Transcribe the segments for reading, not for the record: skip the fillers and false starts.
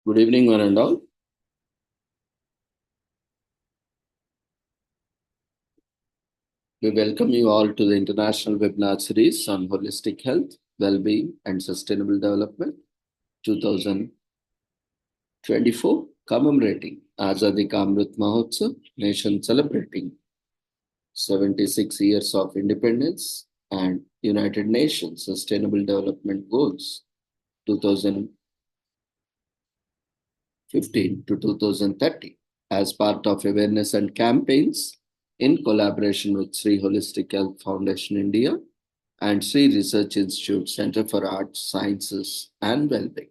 Good evening, one and all. We welcome you all to the International Webinar Series on Holistic Health, Well-being and Sustainable Development 2024, commemorating Azadi Ka Amrit Mahotsav, nation celebrating 76 years of independence and United Nations Sustainable Development Goals 2015 to 2030 as part of awareness and campaigns in collaboration with Sri Holistic Health Foundation India and Sri Research Institute Center for Arts, Sciences and Wellbeing.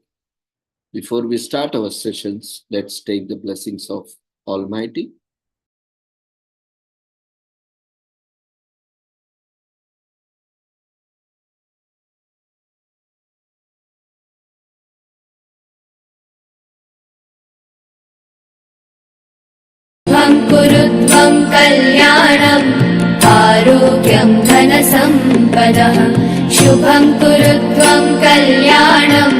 Before we start our sessions, let's take the blessings of Almighty. कुरुत्वं कल्याणम् आरोग्यं धनसम्पदः शुभं कुरुत्वं कल्याणम्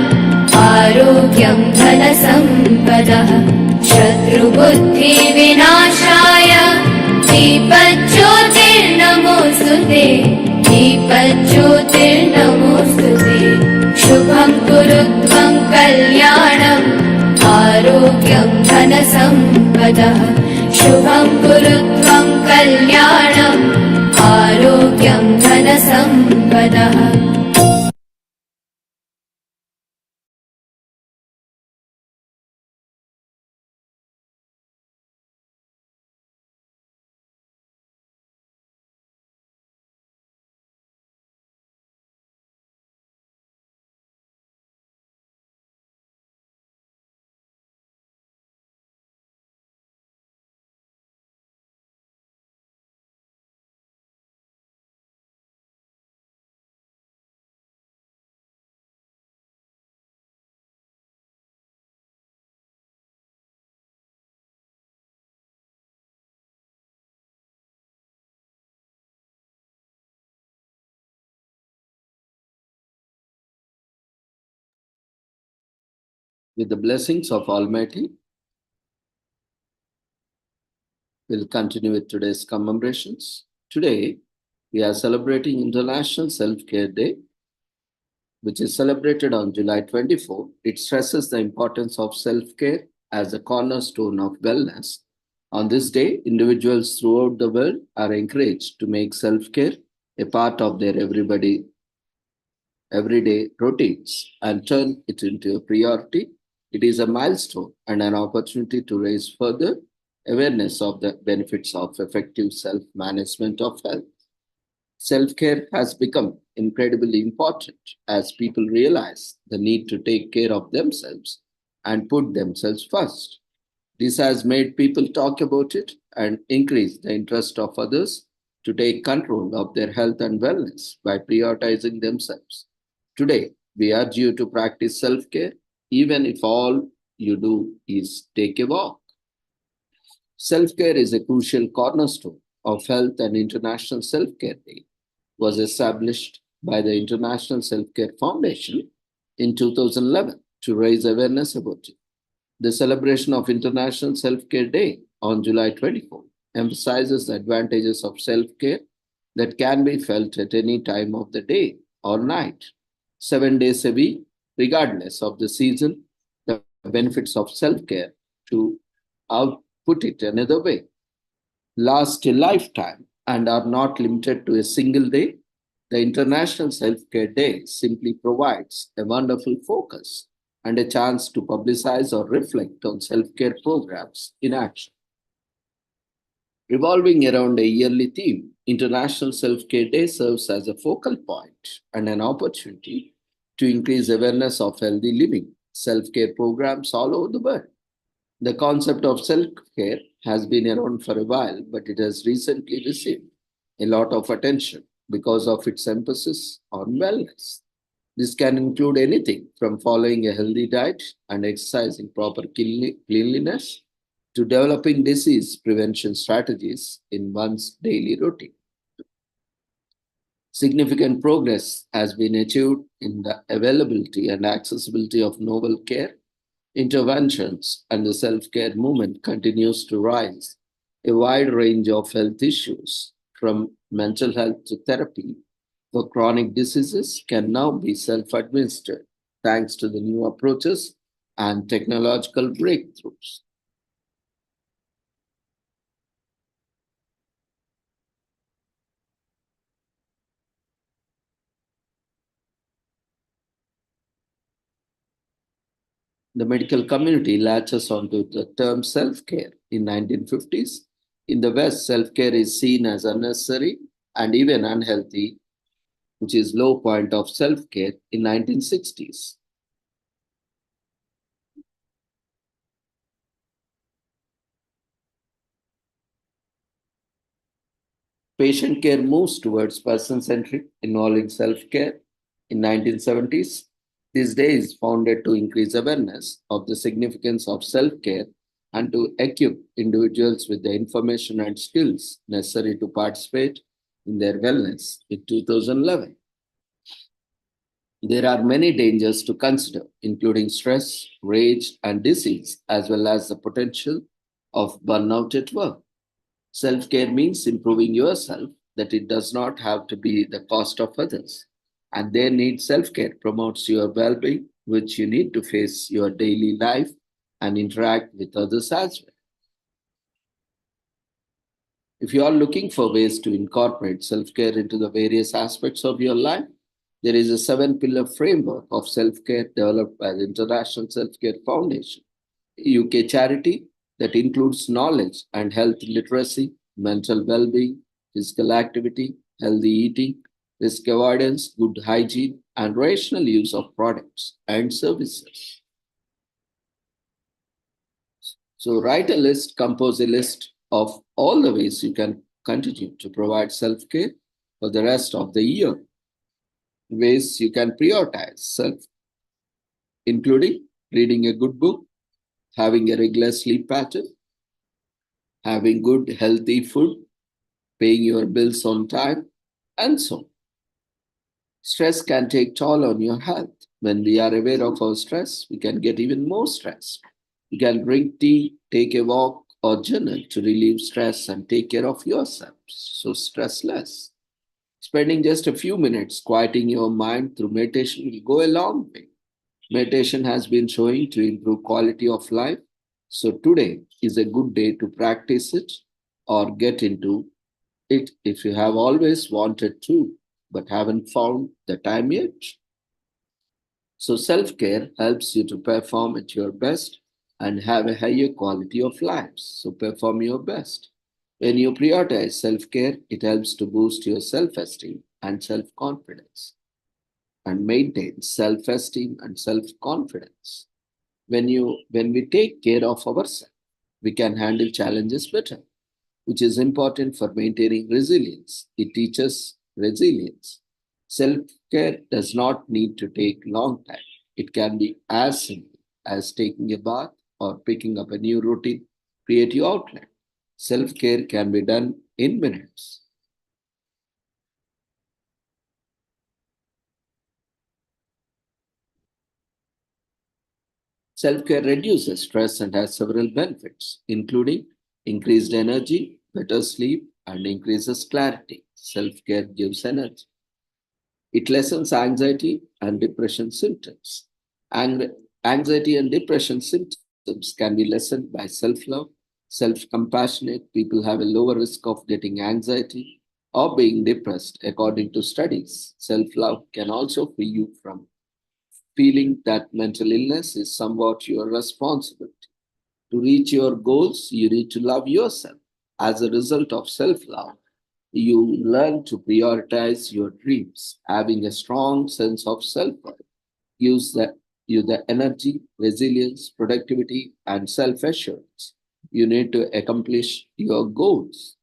आरोग्यं धनसम्पदः शत्रुबुद्धिविनाशाय दीपज्योतिर्नमोऽस्तुते दीपज्योतिर्नमोऽस्तुते शुभं कुरुत्वं कल्याणम् आरोग्यं धनसम्पदः शुभं कुरुत्वं कल्याणम् आरोग्यं धनसम्पदः With the blessings of Almighty, we'll continue with today's commemorations. Today, we are celebrating International Self-Care Day, which is celebrated on July 24. It stresses the importance of self-care as a cornerstone of wellness. On this day, individuals throughout the world are encouraged to make self-care a part of their everyday routines and turn it into a priority. It is a milestone and an opportunity to raise further awareness of the benefits of effective self-management of health. Self-care has become incredibly important as people realize the need to take care of themselves and put themselves first. This has made people talk about it and increase the interest of others to take control of their health and wellness by prioritizing themselves. Today, we urge you to practice self-care even if all you do is take a walk. Self-care is a crucial cornerstone of health, and International Self-Care Day was established by the International Self-Care Foundation in 2011 to raise awareness about it. The celebration of International Self-Care Day on July 24 emphasizes the advantages of self-care that can be felt at any time of the day or night, 7 days a week, regardless of the season. The benefits of self-care, to output it another way, last a lifetime and are not limited to a single day. The International Self-Care Day simply provides a wonderful focus and a chance to publicize or reflect on self-care programs in action. Revolving around a yearly theme, International Self-Care Day serves as a focal point and an opportunity to increase awareness of healthy living, self-care programs all over the world. The concept of self-care has been around for a while, but it has recently received a lot of attention because of its emphasis on wellness. This can include anything from following a healthy diet and exercising proper cleanliness to developing disease prevention strategies in one's daily routine. Significant progress has been achieved in the availability and accessibility of novel care interventions, and the self care movement continues to rise. A wide range of health issues, from mental health to therapy for chronic diseases, can now be self administered thanks to the new approaches and technological breakthroughs. The medical community latches onto the term self care in 1950s. In the West, self care is seen as unnecessary and even unhealthy, which is low point of self care in 1960s. Patient care moves towards person centric, involving self care in 1970s. These days founded to increase awareness of the significance of self care and to equip individuals with the information and skills necessary to participate in their wellness in 2011. There are many dangers to consider, including stress, rage, and disease, as well as the potential of burnout at work. Self care means improving yourself, that it does not have to be the cost of others. And their need self care promotes your well being, which you need to face your daily life and interact with others as well. If you are looking for ways to incorporate self care into the various aspects of your life, there is a seven pillar framework of self care developed by the International Self Care Foundation, UK charity that includes knowledge and health literacy, mental well being, physical activity, healthy eating, risk avoidance, good hygiene, and rational use of products and services. So, write a list, compose a list of all the ways you can continue to provide self care for the rest of the year, ways you can prioritize self, including reading a good book, having a regular sleep pattern, having good healthy food, paying your bills on time, and so on. Stress can take toll on your health. When we are aware of our stress, we can get even more stressed. You can drink tea, take a walk, or journal to relieve stress and take care of yourself. So stress less. Spending just a few minutes quieting your mind through meditation will go a long way. Meditation has been showing to improve quality of life. So today is a good day to practice it or get into it if you have always wanted to but haven't found the time yet. So, self care helps you to perform at your best and have a higher quality of life. So, perform your best. When you prioritize self care, it helps to boost your self esteem and self confidence and maintain self esteem and self confidence. When we take care of ourselves, we can handle challenges better, which is important for maintaining resilience. It teaches resilience. Self care does not need to take long time. It can be as simple as taking a bath or picking up a new routine, creative outlet. Self care can be done in minutes. Self care reduces stress and has several benefits, including increased energy, better sleep, and increases clarity. Self care gives energy. It lessens anxiety and depression symptoms. And anxiety and depression symptoms can be lessened by self love, self compassionate. People have a lower risk of getting anxiety or being depressed, according to studies. Self love can also free you from feeling that mental illness is somewhat your responsibility. To reach your goals, you need to love yourself. As a result of self love, you learn to prioritize your dreams. Having a strong sense of self worth gives you the energy, resilience, productivity, and self assurance you need to accomplish your goals.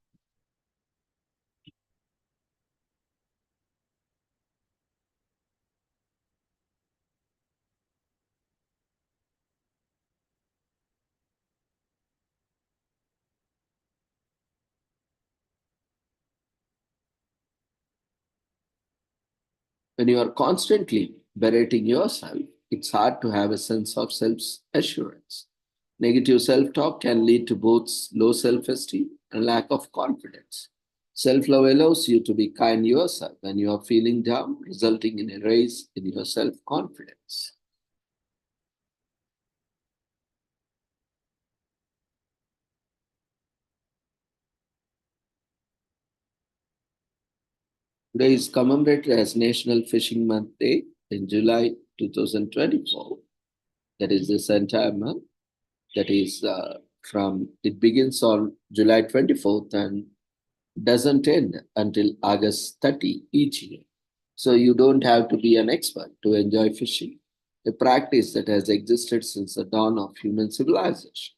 When you are constantly berating yourself, it's hard to have a sense of self assurance. Negative self talk can lead to both low self esteem and lack of confidence. Self love allows you to be kind yourself when you are feeling down, resulting in a raise in your self confidence. Today is commemorated as National Fishing Month Day in July 2024. That is this entire month. That is it begins on July 24th and doesn't end until August 30 each year. So you don't have to be an expert to enjoy fishing, a practice that has existed since the dawn of human civilization.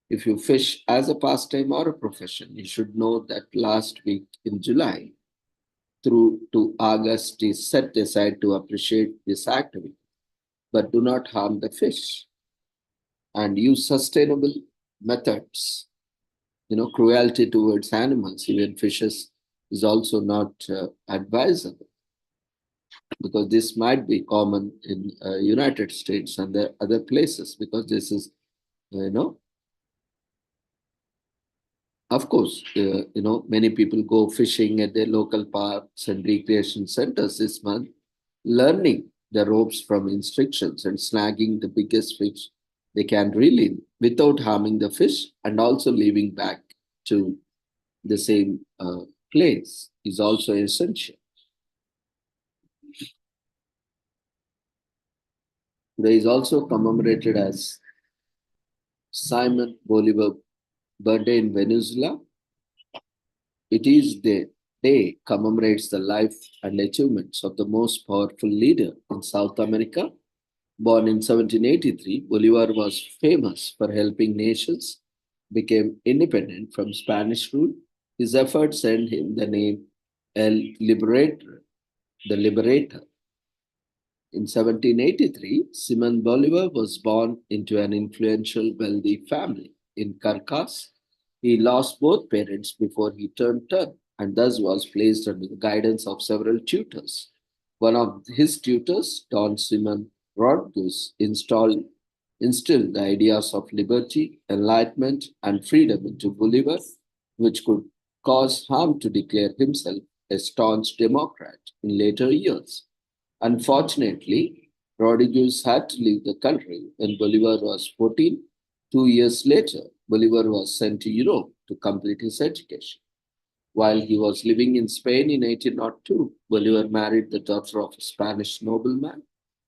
If you fish as a pastime or a profession, you should know that last week in July through to August is set aside to appreciate this activity, but do not harm the fish and use sustainable methods. Cruelty towards animals, even fishes, is also not advisable because this might be common in United States and the other places because this is, of course, many people go fishing at their local parks and recreation centers this month, learning the ropes from instructions and snagging the biggest fish they can reel in without harming the fish and also leaving back to the same place is also essential. There is also commemorated as Simon Bolivar birthday in Venezuela. It is the day commemorates the life and achievements of the most powerful leader in South America. Born in 1783, Bolivar was famous for helping nations become independent from Spanish rule. His efforts earned him the name El Liberator, the Liberator. In 1783, Simon Bolivar was born into an influential, wealthy family in Caracas. He lost both parents before he turned 10 and thus was placed under the guidance of several tutors. One of his tutors, Don Simon Rodriguez, instilled the ideas of liberty, enlightenment, and freedom into Bolivar, which could cause harm to declare himself a staunch Democrat in later years. Unfortunately, Rodriguez had to leave the country when Bolivar was 14. 2 years later, Bolivar was sent to Europe to complete his education. While he was living in Spain in 1802, Bolivar married the daughter of a Spanish nobleman.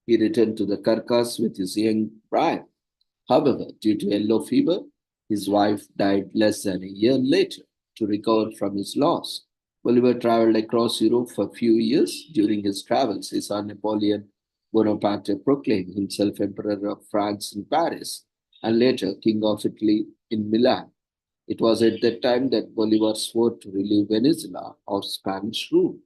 He returned to the Caracas with his young bride. However, due to yellow fever, his wife died less than a year later. To recover from his loss, Bolivar traveled across Europe for a few years. During his travels, he saw Napoleon Bonaparte proclaim himself Emperor of France in Paris and later King of Italy in Milan. It was at that time that Bolivar swore to relieve Venezuela of Spanish rule.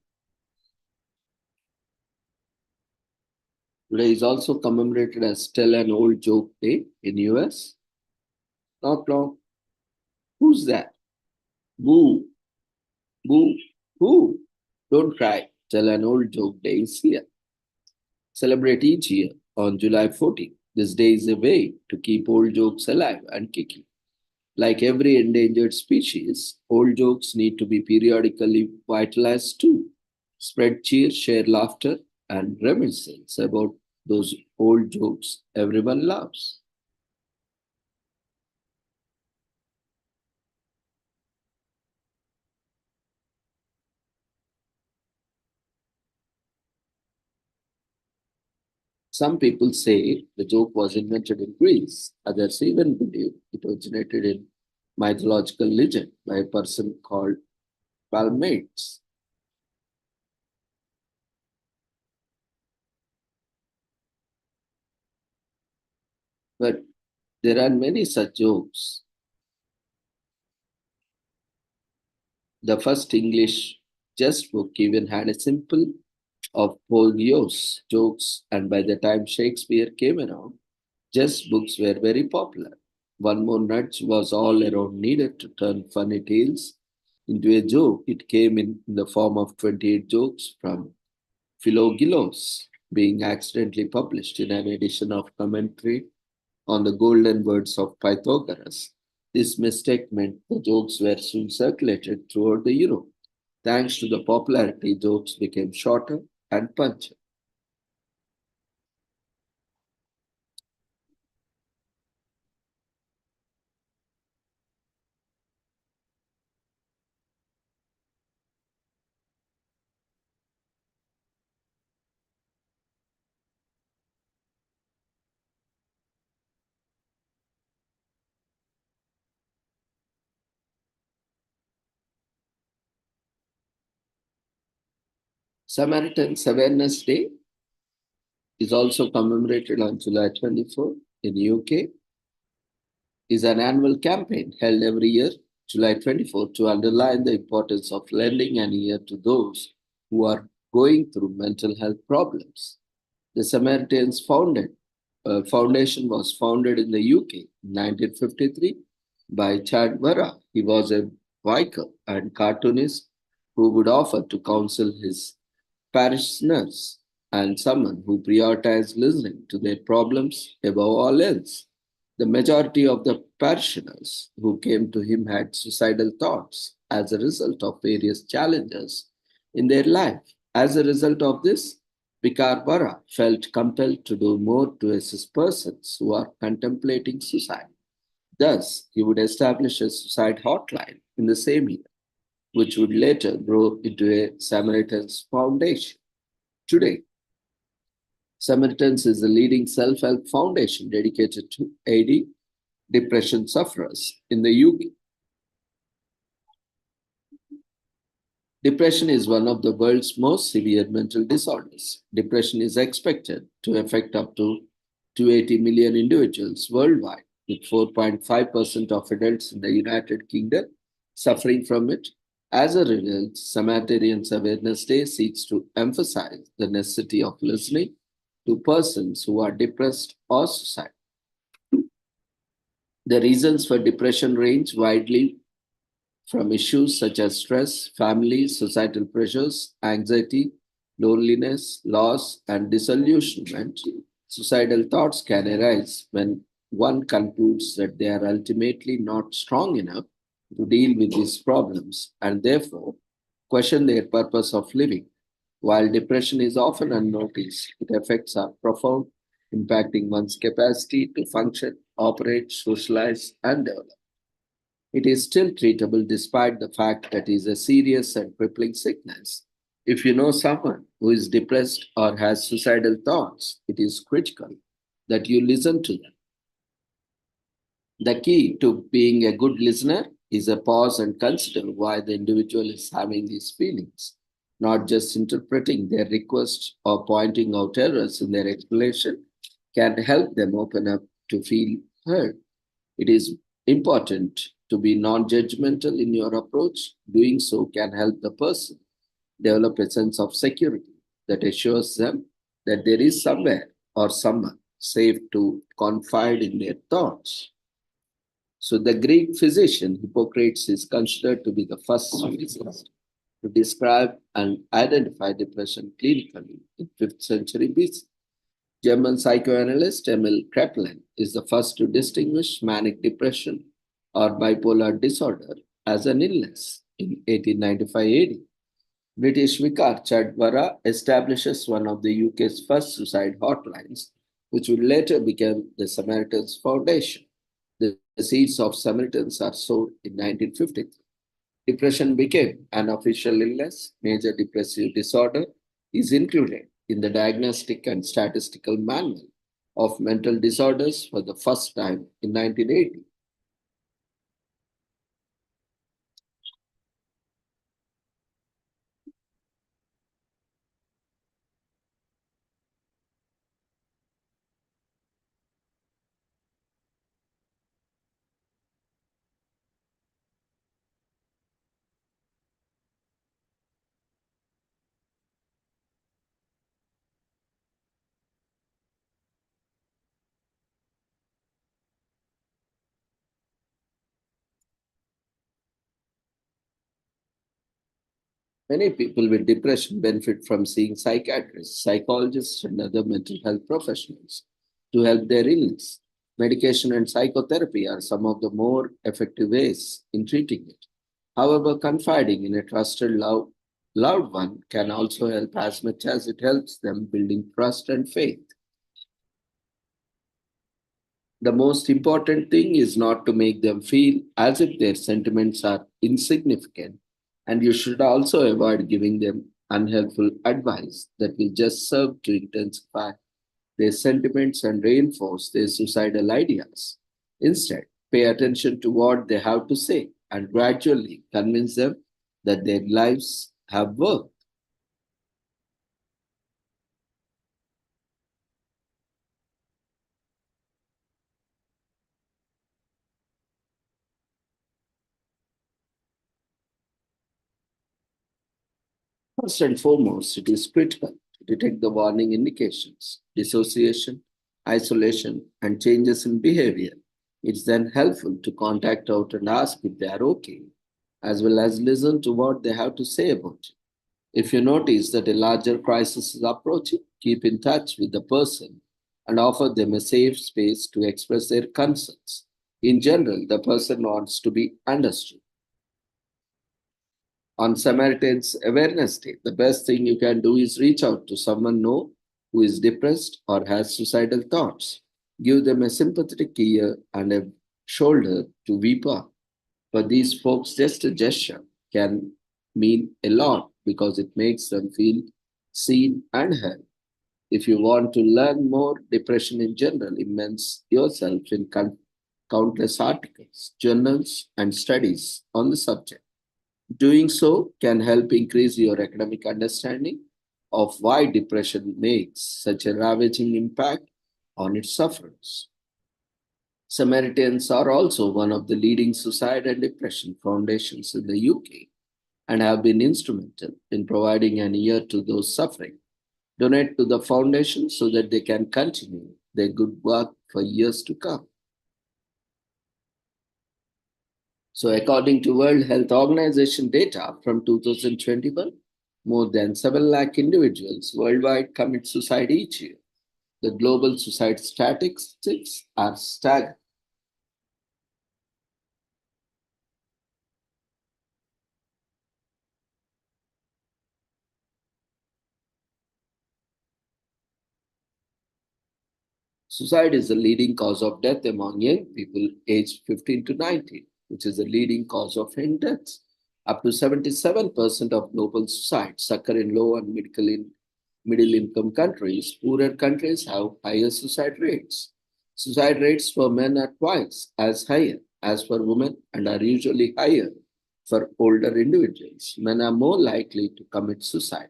Today is also commemorated as Tell an Old Joke Day in US. Knock knock. Who's that? Boo. Boo. Who? Don't cry. Tell an Old Joke Day is here. Celebrate each year on July 14th. This day is a way to keep old jokes alive and kicking. Like every endangered species, old jokes need to be periodically vitalized too. Spread cheer, share laughter, and reminiscence about those old jokes everyone loves. Some people say the joke was invented in Greece. Others even believe it originated in mythological legend by a person called Palmates. But there are many such jokes. The first English jest book even had a simple of Polyos jokes, and by the time Shakespeare came around, jest books were very popular. One more nudge was all around needed to turn funny tales into a joke. It came in the form of 28 jokes from Philogillos. being accidentally published in an edition of Commentary on the Golden Words of Pythagoras. This mistake meant the jokes were soon circulated throughout the Europe. Thanks to the popularity, jokes became shorter and punchier. Samaritan's Awareness Day is also commemorated on July 24 in UK, is an annual campaign held every year, July 24, to underline the importance of lending an ear to those who are going through mental health problems. The Samaritans Foundation was founded in the UK in 1953 by Chad Vara. He was a biker and cartoonist who would offer to counsel his parishioners and someone who prioritized listening to their problems above all else. The majority of the parishioners who came to him had suicidal thoughts as a result of various challenges in their life. As a result of this, Vikar Bara felt compelled to do more to assist persons who are contemplating suicide. Thus, he would establish a suicide hotline in the same year, which would later grow into a Samaritan's Foundation. Today, Samaritans is the leading self help foundation dedicated to aiding depression sufferers in the UK. Depression is one of the world's most severe mental disorders. Depression is expected to affect up to 280 million individuals worldwide, with 4.5% of adults in the United Kingdom suffering from it. As a result, Samaritans Awareness Day seeks to emphasize the necessity of listening to persons who are depressed or suicidal. The reasons for depression range widely from issues such as stress, family, societal pressures, anxiety, loneliness, loss, and disillusionment. Suicidal thoughts can arise when one concludes that they are ultimately not strong enough to deal with these problems and therefore question their purpose of living. While depression is often unnoticed, its effects are profound, impacting one's capacity to function, operate, socialize, and develop. It is still treatable despite the fact that it is a serious and crippling sickness. If you know someone who is depressed or has suicidal thoughts, it is critical that you listen to them. The key to being a good listener is a pause and consider why the individual is having these feelings, not just interpreting their request or pointing out errors in their explanation can help them open up to feel heard. It is important to be non judgmental in your approach. Doing so can help the person develop a sense of security that assures them that there is somewhere or someone safe to confide in their thoughts. So, the Greek physician Hippocrates is considered to be the first physicist to describe and identify depression clinically in 5th century BC. German psychoanalyst Emil Kraepelin is the first to distinguish manic depression or bipolar disorder as an illness in 1895 AD. British Vicar Chadwara establishes one of the UK's first suicide hotlines, which would later become the Samaritans Foundation. The seeds of Samaritans are sown in 1953. Depression became an official illness. Major depressive disorder is included in the Diagnostic and Statistical Manual of Mental Disorders for the first time in 1980. Many people with depression benefit from seeing psychiatrists, psychologists, and other mental health professionals to help their illness. Medication and psychotherapy are some of the more effective ways in treating it. However, confiding in a trusted loved one can also help as much as it helps them building trust and faith. The most important thing is not to make them feel as if their sentiments are insignificant, and you should also avoid giving them unhelpful advice that will just serve to intensify their sentiments and reinforce their suicidal ideas. Instead, pay attention to what they have to say and gradually convince them that their lives have worth. First and foremost, it is critical to detect the warning indications, dissociation, isolation, and changes in behavior. It's then helpful to contact out and ask if they are okay, as well as listen to what they have to say about it. If you notice that a larger crisis is approaching, keep in touch with the person and offer them a safe space to express their concerns. In general, the person wants to be understood. On Samaritan's Awareness Day, the best thing you can do is reach out to someone know who is depressed or has suicidal thoughts. Give them a sympathetic ear and a shoulder to weep on. For these folks, just a gesture can mean a lot because it makes them feel seen and heard. If you want to learn more, depression in general, immerse yourself in countless articles, journals, and studies on the subject. Doing so can help increase your academic understanding of why depression makes such a ravaging impact on its sufferers. Samaritans are also one of the leading suicide and depression foundations in the UK and have been instrumental in providing an ear to those suffering. Donate to the foundation so that they can continue their good work for years to come. So, according to World Health Organization data from 2021, more than 7 lakh individuals worldwide commit suicide each year. The global suicide statistics are staggering. Suicide is the leading cause of death among young people aged 15 to 19, which is the leading cause of deaths. Up to 77% of global suicides occur in low and middle income countries. Poorer countries have higher suicide rates. Suicide rates for men are twice as higher as for women and are usually higher for older individuals. Men are more likely to commit suicide.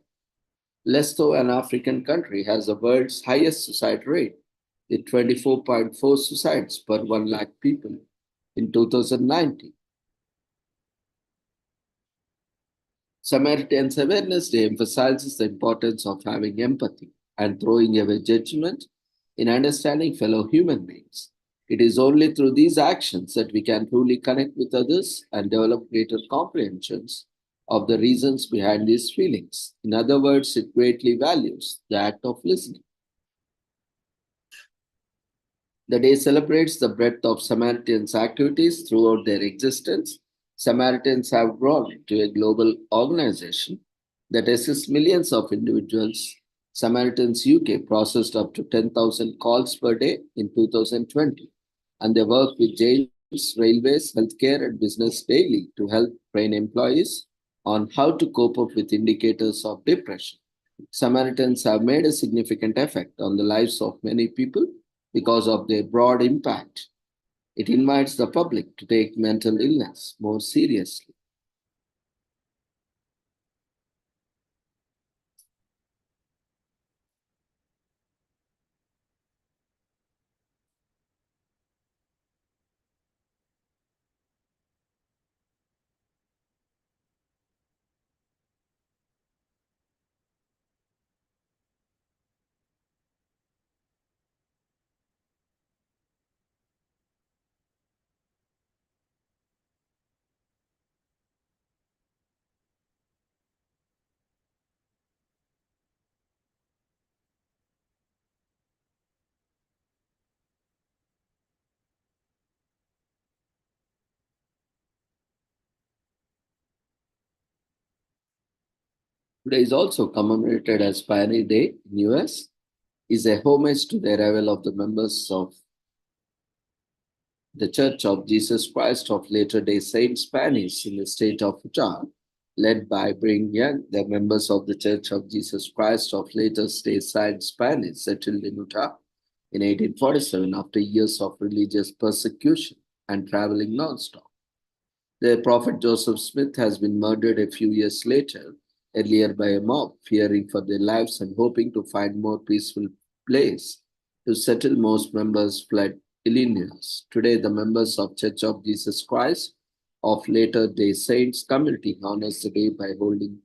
Lesotho, an African country, has the world's highest suicide rate, with 24.4 suicides per 1 lakh people in 2019. Samaritan's Awareness Day emphasizes the importance of having empathy and throwing away judgment in understanding fellow human beings. It is only through these actions that we can truly connect with others and develop greater comprehensions of the reasons behind these feelings. In other words, it greatly values the act of listening. The day celebrates the breadth of Samaritans' activities throughout their existence. Samaritans have grown to a global organization that assists millions of individuals. Samaritans UK processed up to 10,000 calls per day in 2020, and they work with jails, railways, healthcare, and business daily to help train employees on how to cope up with indicators of depression. Samaritans have made a significant effect on the lives of many people because of their broad impact. It invites the public to take mental illness more seriously. Today is also commemorated as Pioneer Day in US, is a homage to the arrival of the members of the Church of Jesus Christ of Latter-day Saints Spanish in the state of Utah, led by Brigham Young, the members of the Church of Jesus Christ of Latter-day Saints Spanish settled in Utah in 1847 after years of religious persecution and traveling nonstop. The prophet Joseph Smith has been murdered a few years later, earlier by a mob, fearing for their lives and hoping to find more peaceful place to settle. Most members fled Illinois. Today, the members of Church of Jesus Christ of Latter-day Saints community honors the day by holding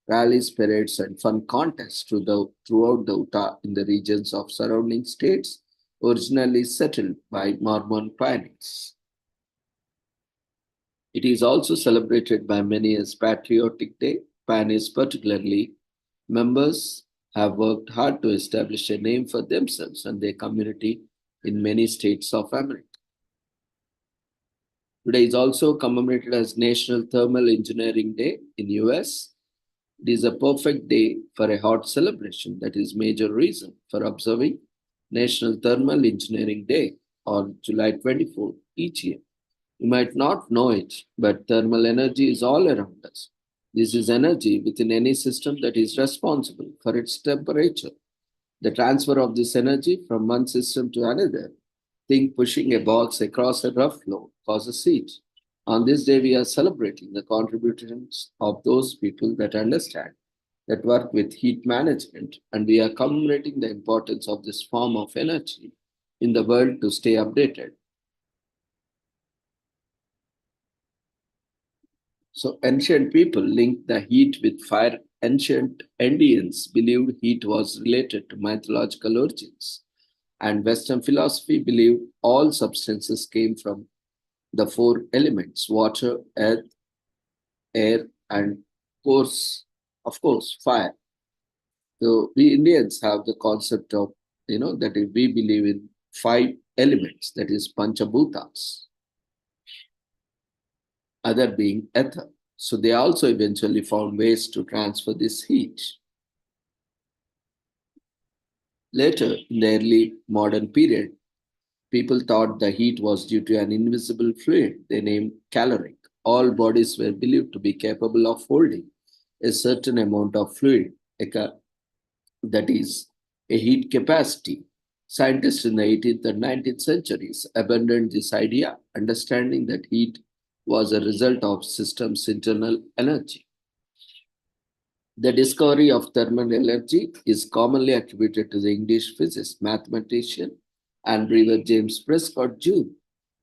rallies, parades, and fun contests throughout the Utah in the regions of surrounding states originally settled by Mormon pioneers. It is also celebrated by many as Patriotic Day. Pioneers, particularly members, have worked hard to establish a name for themselves and their community in many states of America. Today is also commemorated as National Thermal Engineering Day in US. It is a perfect day for a hot celebration. That is major reason for observing National Thermal Engineering Day on July 24th each year. You might not know it, but thermal energy is all around us. This is energy within any system that is responsible for its temperature. The transfer of this energy from one system to another, think pushing a box across a rough floor, causes heat. On this day, we are celebrating the contributions of those people that understand, that work with heat management, and we are commemorating the importance of this form of energy in the world to stay updated. So ancient people linked the heat with fire. Ancient Indians believed heat was related to mythological origins, and Western philosophy believed all substances came from the four elements: water, earth, air, and of course, fire. So we Indians have the concept of, that we believe in five elements, that is Panchabhutas, other being ether. So they also eventually found ways to transfer this heat. Later, in the early modern period, people thought the heat was due to an invisible fluid they named caloric. All bodies were believed to be capable of holding a certain amount of fluid, that is, a heat capacity. Scientists in the 18th and 19th centuries abandoned this idea, understanding that heat was a result of systems' internal energy. The discovery of thermal energy is commonly attributed to the English physicist, mathematician, and brewer James Prescott Joule,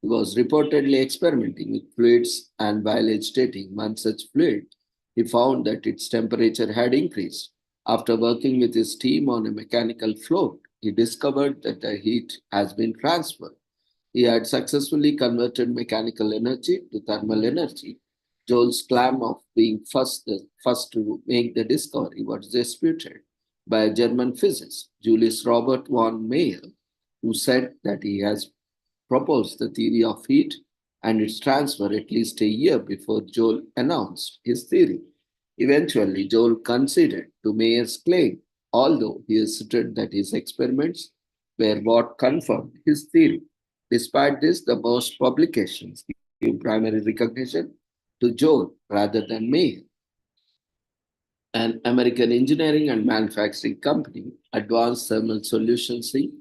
who was reportedly experimenting with fluids, and while agitating one such fluid, he found that its temperature had increased. After working with his team on a mechanical float, he discovered that the heat has been transferred. He had successfully converted mechanical energy to thermal energy. Joule's claim of being first to make the discovery was disputed by a German physicist, Julius Robert von Mayer, who said that he has proposed the theory of heat and its transfer at least a year before Joule announced his theory. Eventually, Joule conceded to Mayer's claim, although he asserted that his experiments were what confirmed his theory. Despite this, the most publications give primary recognition to Joule rather than Mayer. An American engineering and manufacturing company, Advanced Thermal Solutions Inc.,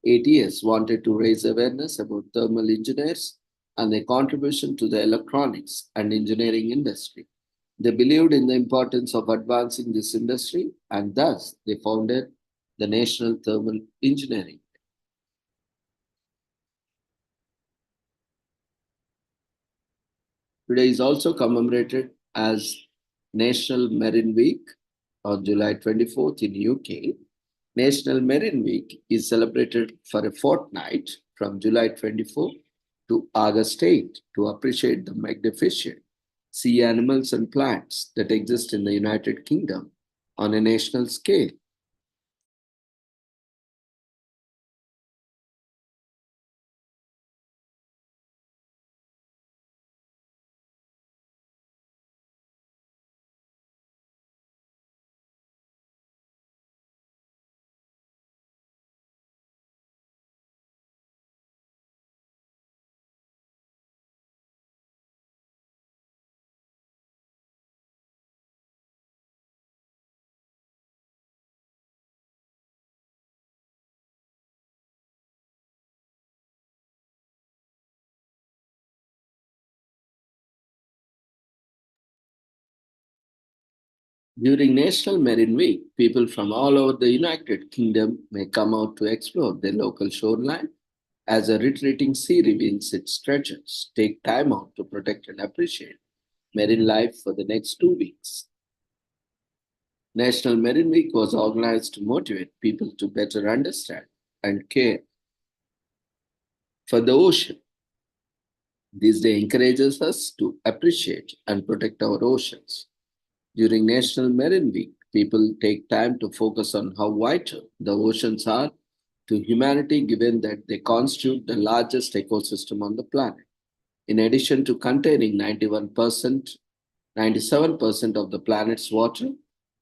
ATS, wanted to raise awareness about thermal engineers and their contribution to the electronics and engineering industry. They believed in the importance of advancing this industry, and thus they founded the National Thermal Engineering. Today is also commemorated as National Marine Week on July 24th in UK. National Marine Week is celebrated for a fortnight from July 24th to August 8th to appreciate the magnificent sea animals and plants that exist in the United Kingdom on a national scale. During National Marine Week, people from all over the United Kingdom may come out to explore their local shoreline as a retreating sea reveals its treasures. Take time out to protect and appreciate marine life for the next 2 weeks. National Marine Week was organized to motivate people to better understand and care for the ocean. This day encourages us to appreciate and protect our oceans. During National Marine Week, people take time to focus on how vital the oceans are to humanity given that they constitute the largest ecosystem on the planet. In addition to containing 97% of the planet's water,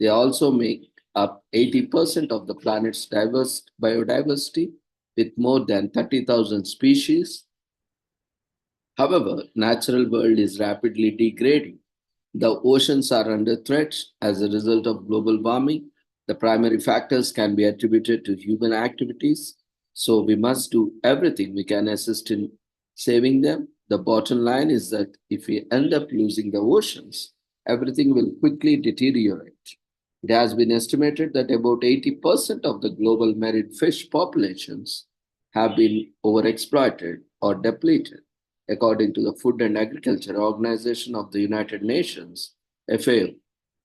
they also make up 80% of the planet's diverse biodiversity with more than 30,000 species. However, natural world is rapidly degrading. The oceans are under threat as a result of global warming. The primary factors can be attributed to human activities, so we must do everything we can assist in saving them. The bottom line is that if we end up losing the oceans, everything will quickly deteriorate. It has been estimated that about 80% of the global marine fish populations have been overexploited or depleted, according to the Food and Agriculture Organization of the United Nations, FAO.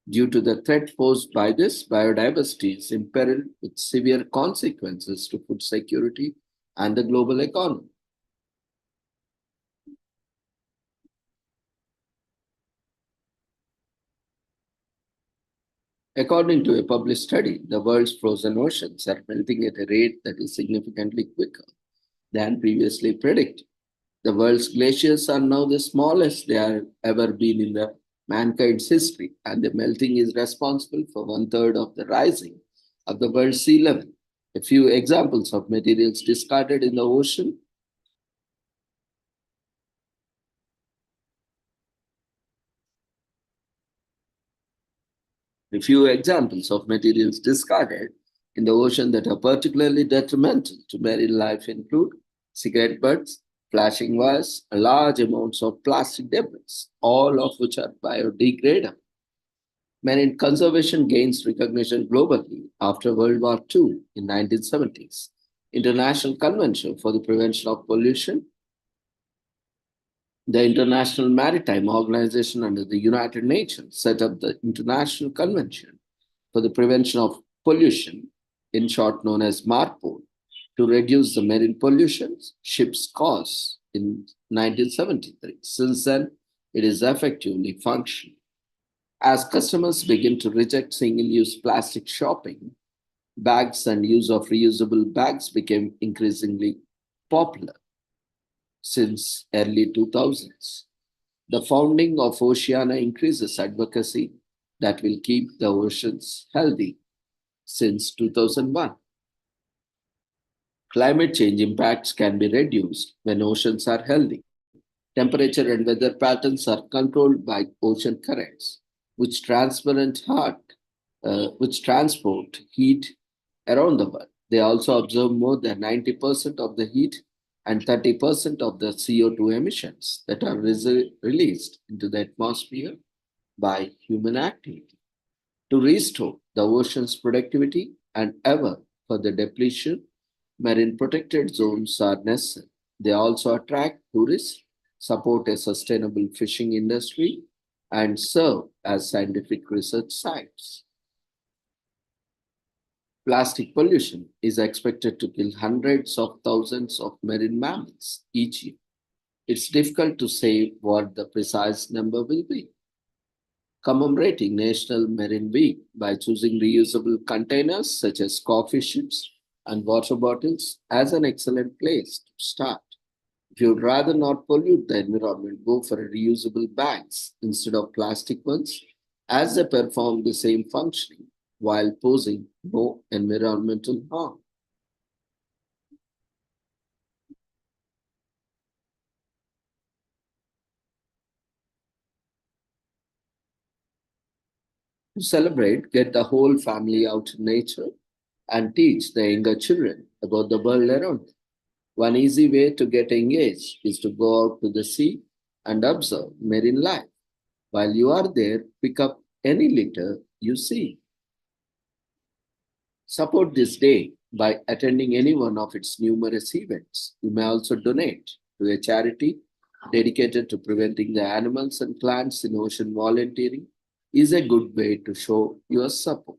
Due to the threat posed by this, biodiversity is imperiled with severe consequences to food security and the global economy. According to a published study, the world's frozen oceans are melting at a rate that is significantly quicker than previously predicted. The world's glaciers are now the smallest they have ever been in the mankind's history, and the melting is responsible for one-third of the rising of the world's sea level. A few examples of materials discarded in the ocean. A few examples of materials discarded in the ocean that are particularly detrimental to marine life include cigarette butts, flashing wires, and large amounts of plastic debris, all of which are biodegradable. Marine conservation gains recognition globally after World War II in 1970s. International Convention for the Prevention of Pollution. The International Maritime Organization under the United Nations set up the International Convention for the Prevention of Pollution, in short known as MARPOL, to reduce the marine pollution ships cause in 1973. Since then, it is effectively functioning. As customers begin to reject single-use plastic shopping, bags and use of reusable bags became increasingly popular since early 2000s. The founding of Oceana increases advocacy that will keep the oceans healthy since 2001. Climate change impacts can be reduced when oceans are healthy. Temperature and weather patterns are controlled by ocean currents, which which transport heat around the world. They also absorb more than 90% of the heat and 30% of the CO2 emissions that are released into the atmosphere by human activity. To restore the ocean's productivity and ever further depletion, marine protected zones are necessary. They also attract tourists, support a sustainable fishing industry, and serve as scientific research sites. Plastic pollution is expected to kill hundreds of thousands of marine mammals each year. It's difficult to say what the precise number will be. Commemorating National Marine Week by choosing reusable containers such as coffee ships and water bottles as an excellent place to start. If you'd rather not pollute the environment, go for reusable bags instead of plastic ones, as they perform the same functioning while posing no environmental harm. To celebrate, get the whole family out in nature and teach the younger children about the world around them. One easy way to get engaged is to go out to the sea and observe marine life. While you are there, pick up any litter you see. Support this day by attending any one of its numerous events. You may also donate to a charity dedicated to preventing the animals and plants in ocean. Volunteering is a good way to show your support.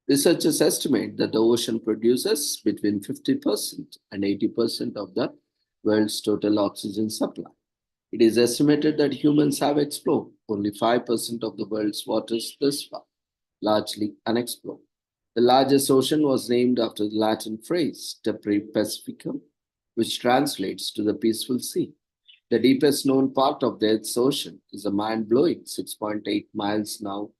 Researchers estimate that the ocean produces between 50% and 80% of the world's total oxygen supply. It is estimated that humans have explored only 5% of the world's waters thus far, largely unexplored. The largest ocean was named after the Latin phrase Tepre Pacificum, which translates to the peaceful sea. The deepest known part of the Earth's ocean is a mind blowing 6.8 miles now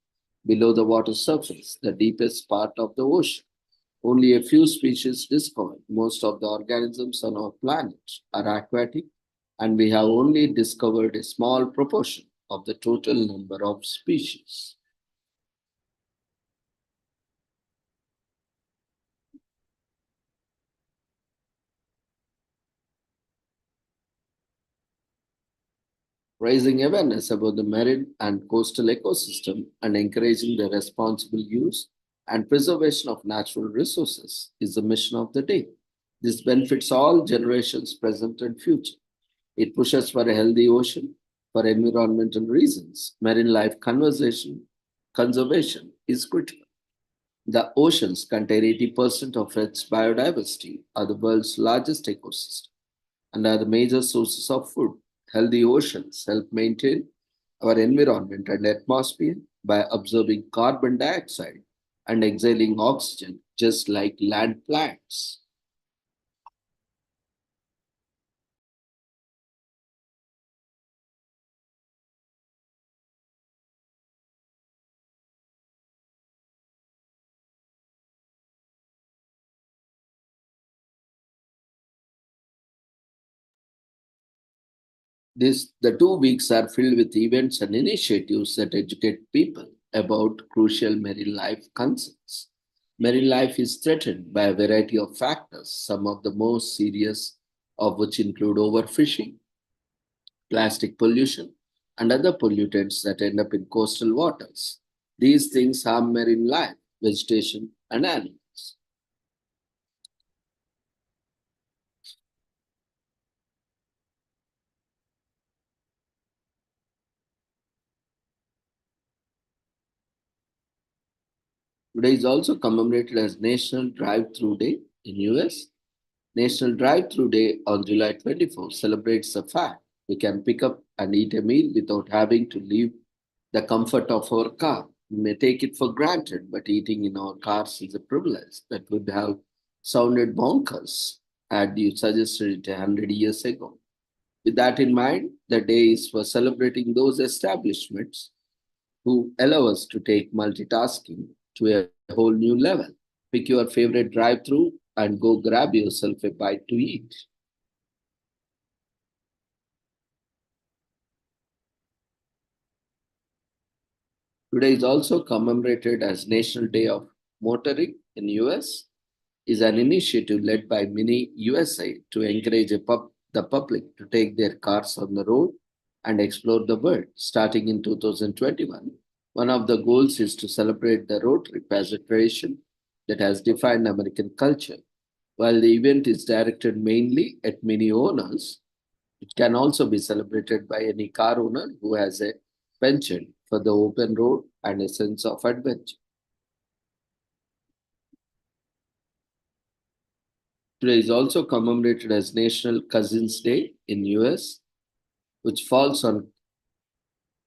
below the water surface, the deepest part of the ocean. Only a few species discovered. Most of the organisms on our planet are aquatic, and we have only discovered a small proportion of the total number of species. Raising awareness about the marine and coastal ecosystem and encouraging the responsible use and preservation of natural resources is the mission of the day. This benefits all generations, present and future. It pushes for a healthy ocean for environmental reasons. Marine life conservation is critical. The oceans contain 80% of its biodiversity, are the world's largest ecosystem, and are the major sources of food. Healthy oceans help maintain our environment and atmosphere by absorbing carbon dioxide and exhaling oxygen, just like land plants. The 2 weeks are filled with events and initiatives that educate people about crucial marine life concerns. Marine life is threatened by a variety of factors, some of the most serious of which include overfishing, plastic pollution, and other pollutants that end up in coastal waters. These things harm marine life, vegetation, and animals. Today is also commemorated as National Drive-Through Day in US. National Drive-Through Day on July 24 celebrates the fact we can pick up and eat a meal without having to leave the comfort of our car. We may take it for granted, but eating in our cars is a privilege that would have sounded bonkers had you suggested it 100 years ago. With that in mind, the day is for celebrating those establishments who allow us to take multitasking to a whole new level. Pick your favorite drive through and go grab yourself a bite to eat. Today is also commemorated as National Day of Motoring in US. Is an initiative led by Mini USA to encourage the public to take their cars on the road and explore the world. Starting in 2021, one of the goals is to celebrate the road trip as a tradition that has defined American culture. While the event is directed mainly at Mini owners, it can also be celebrated by any car owner who has a penchant for the open road and a sense of adventure. Today is also commemorated as National Cousins Day in US, which falls on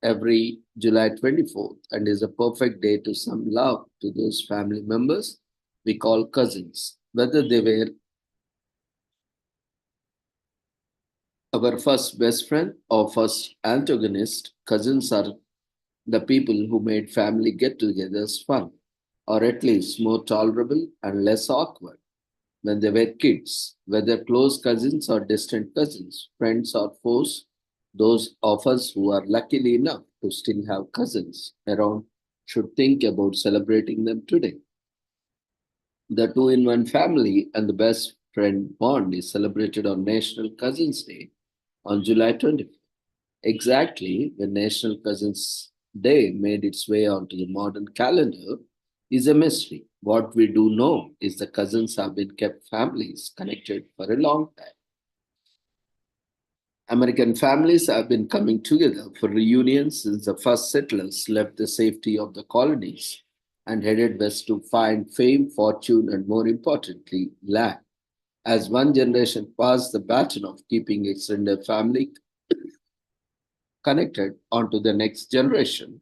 every July 24th and is a perfect day to some love to those family members we call cousins. Whether they were our first best friend or first antagonist, cousins are the people who made family get-togethers fun, or at least more tolerable and less awkward. When they were kids, whether close cousins or distant cousins, friends or foes, those of us who are lucky enough to still have cousins around should think about celebrating them today. The two in one family and the best friend bond is celebrated on National Cousins Day on July 25th. Exactly when National Cousins Day made its way onto the modern calendar is a mystery. What we do know is the cousins have been kept families connected for a long time. American families have been coming together for reunions since the first settlers left the safety of the colonies and headed west to find fame, fortune, and more importantly, land. As one generation passed the baton of keeping extended family connected onto the next generation,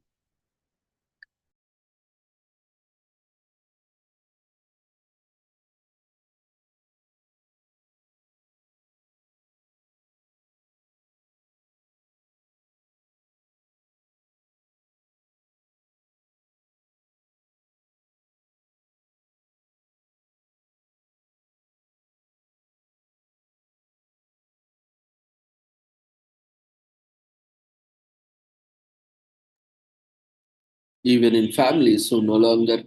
even in families who no longer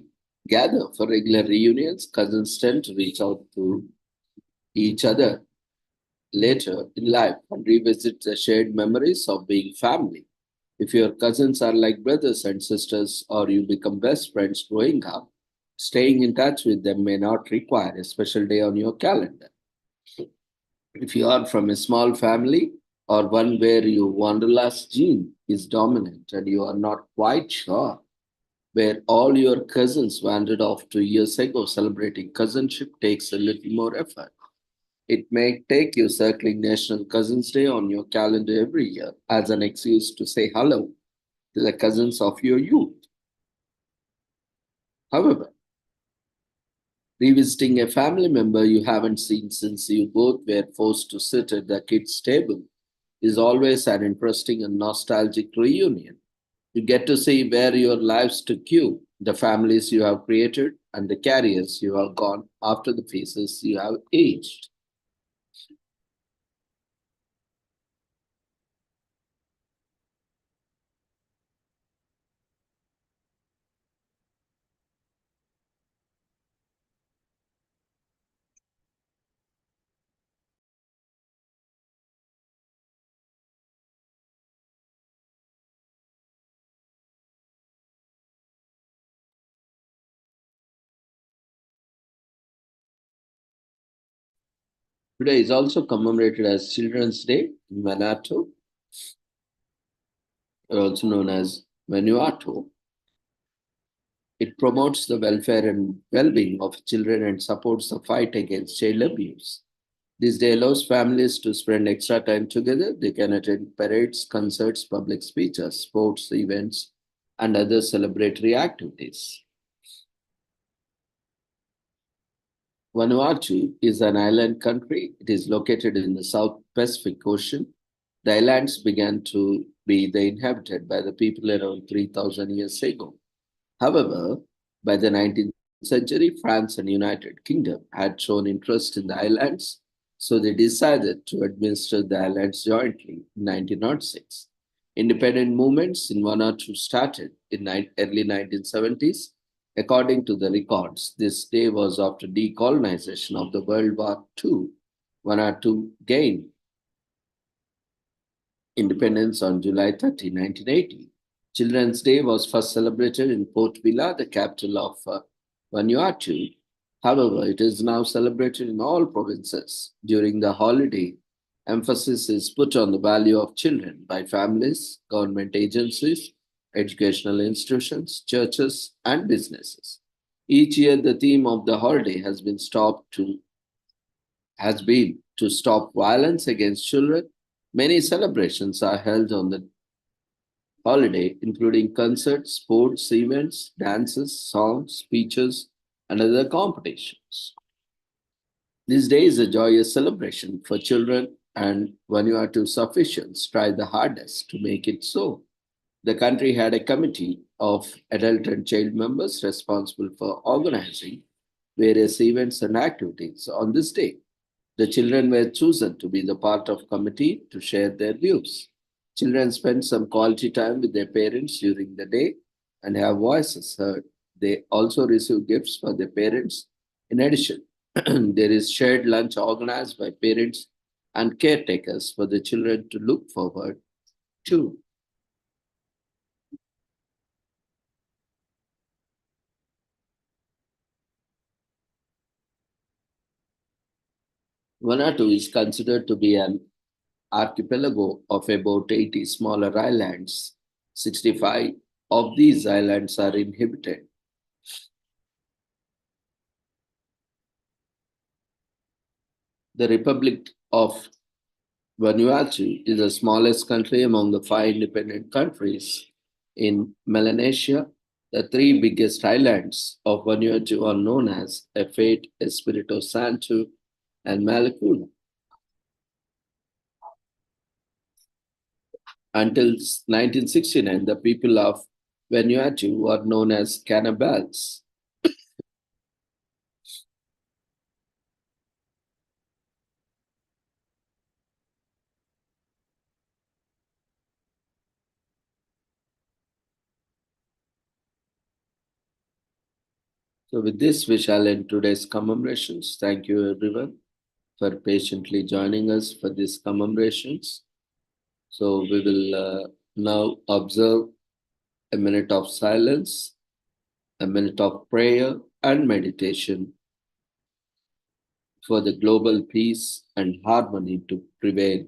gather for regular reunions, cousins tend to reach out to each other later in life and revisit the shared memories of being family. If your cousins are like brothers and sisters, or you become best friends growing up, staying in touch with them may not require a special day on your calendar. If you are from a small family or one where your wanderlust gene is dominant and you are not quite sure where all your cousins wandered off 2 years ago, celebrating cousinship takes a little more effort. It may take you circling National Cousins Day on your calendar every year as an excuse to say hello to the cousins of your youth. However, revisiting a family member you haven't seen since you both were forced to sit at the kids' table is always an interesting and nostalgic reunion. You get to see where your lives took you, the families you have created, and the careers you have gone after the phases you have aged. Today is also commemorated as Children's Day in Vanuatu, also known as Vanuatu. It promotes the welfare and well being of children and supports the fight against child abuse. This day allows families to spend extra time together. They can attend parades, concerts, public speeches, sports events, and other celebratory activities. Vanuatu is an island country. It is located in the South Pacific Ocean. The islands began to be inhabited by the people around 3,000 years ago. However, by the 19th century, France and United Kingdom had shown interest in the islands, so they decided to administer the islands jointly in 1906. Independent movements in Vanuatu started in early 1970s. According to the records, this day was after decolonization of the World War II. Vanuatu gained independence on July 30, 1980. Children's Day was first celebrated in Port Vila, the capital of Vanuatu. However, it is now celebrated in all provinces. During the holiday, emphasis is put on the value of children by families, government agencies, educational institutions, churches, and businesses. Each year, the theme of the holiday has been to stop violence against children. Many celebrations are held on the holiday, including concerts, sports events, dances, songs, speeches, and other competitions. This day is a joyous celebration for children, and Vanuatu officials try the hardest to make it so. The country had a committee of adult and child members responsible for organizing various events and activities on this day. The children were chosen to be the part of committee to share their views. Children spend some quality time with their parents during the day and have voices heard. They also receive gifts for their parents. In addition, There is shared lunch organized by parents and caretakers for the children to look forward to. Vanuatu is considered to be an archipelago of about 80 smaller islands. 65 of these islands are inhabited. The Republic of Vanuatu is the smallest country among the five independent countries in Melanesia. The three biggest islands of Vanuatu are known as Efate, Espirito Santo, and Malakula. Until 1969, the people of Vanuatu were known as cannibals. So, with this, we shall end today's commemorations. Thank you, everyone, for patiently joining us for these commemorations. So, we will now observe a minute of silence, a minute of prayer and meditation for the global peace and harmony to prevail.